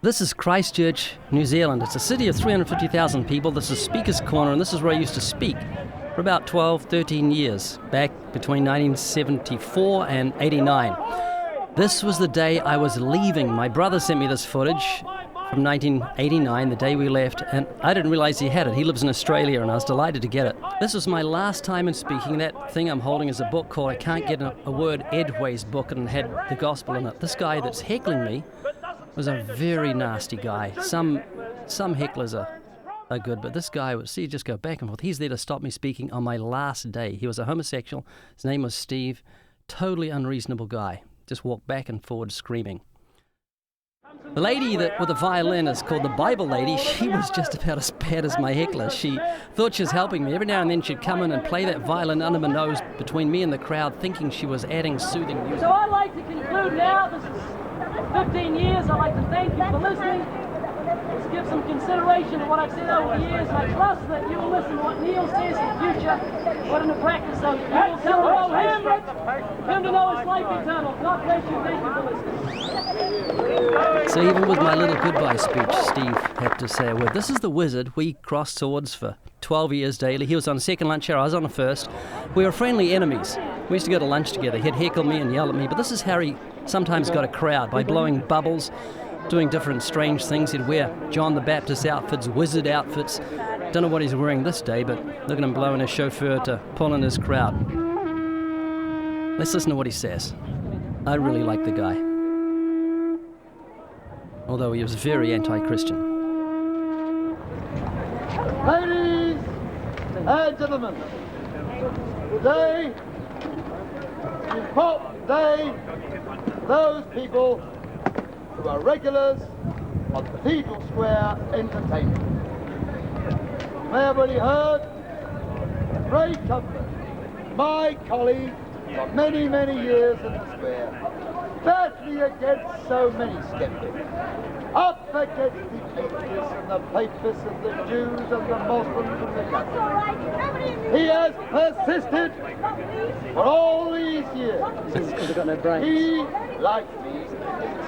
This is Christchurch, New Zealand. It's a city of 350,000 people. This is Speaker's Corner, and this is where I used to speak for about 12, 13 years, back between 1974 and 89. This was the day I was leaving. My brother sent me this footage from 1989, the day we left, and I didn't realize he had it. He lives in Australia, and I was delighted to get it. This was my last time in speaking. That thing I'm holding is a book called I Can't Get a Word Edways book, and it had the gospel in it. This guy that's heckling me was a very nasty guy. Some hecklers are good, but this guy would just go back and forth. He's there to stop me speaking on my last day. He was a homosexual. His name was Steve. Totally unreasonable guy. Just walked back and forward screaming. The lady with the violin is called the Bible lady. She was just about as bad as my heckler. She thought she was helping me. Every now and then she'd come in and play that violin under my nose between me and the crowd, thinking she was adding soothing music. So I'd like to conclude now. This is 15 years. I'd like to thank you for listening. Let's give some consideration to what I've said over the years. I trust that you will listen to what Neil says in the future, put into practice, so you will come to know him to know his life eternal. God bless you. Thank you for listening. So even with my little goodbye speech, Steve had to say a word. This is the Wizard. We crossed swords for 12 years daily. He was on second lunch hour, I was on the first. We were friendly enemies. We used to go to lunch together. He'd heckle me and yell at me, but this is how he sometimes got a crowd, by blowing bubbles, doing different strange things. He'd wear John the Baptist outfits, wizard outfits. Don't know what he's wearing this day, but look at him blowing his chauffeur to pull in his crowd. Let's listen to what he says. I really like the guy, although he was very anti-Christian. Ladies and gentlemen, today, important day, those people who are regulars on Cathedral Square Entertainment. You may have already heard Ray Comfort, my colleague for many, many years in the square, badly against so many skeptics, up against the atheists and the papists and the Jews and the Muslims and the Catholics. He has persisted for all these years. He, like me, is a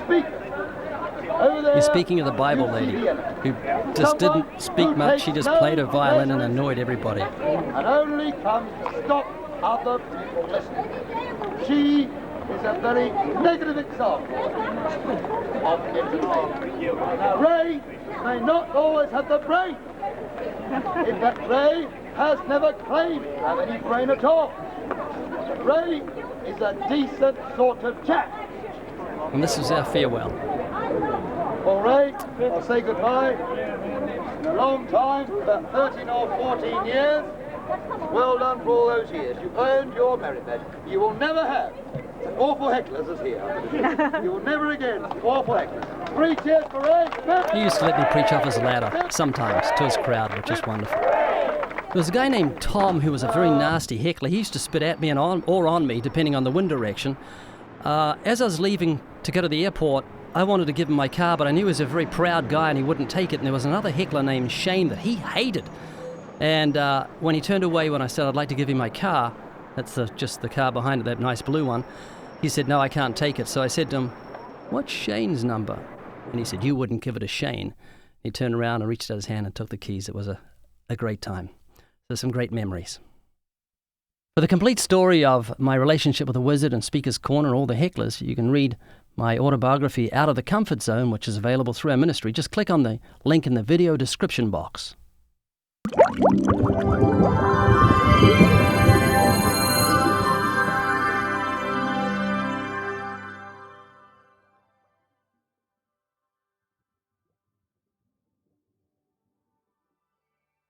speaker. He's speaking of the Bible lady, who just didn't speak much. She just played her violin and annoyed everybody. And only comes to stop other people listening. She is a very negative example of entertainment. Now, Ray may not always have the brain. In fact, Ray has never claimed to have any brain at all. Ray is a decent sort of chap. And this is our farewell. Well, Ray, I'll say goodbye. It's a long time, about 13 or 14 years. Well done for all those years. You've earned your merit badge. You will never have such awful hecklers as here. You will never again have awful hecklers. 3 cheers for Ray. He used to let me preach off his ladder, sometimes, to his crowd, which is wonderful. There was a guy named Tom who was a very nasty heckler. He used to spit at me or on me, depending on the wind direction. As I was leaving to go to the airport, I wanted to give him my car, but I knew he was a very proud guy and he wouldn't take it. And there was another heckler named Shane that he hated. And when he turned away when I said I'd like to give him my car, that's just the car behind it, that nice blue one, he said, no, I can't take it. So I said to him, what's Shane's number? And he said, you wouldn't give it to Shane. He turned around and reached out his hand and took the keys. It was a great time. So some great memories. For the complete story of my relationship with the Wizard and Speaker's Corner and all the hecklers, you can read my autobiography, Out of the Comfort Zone, which is available through our ministry. Just click on the link in the video description box.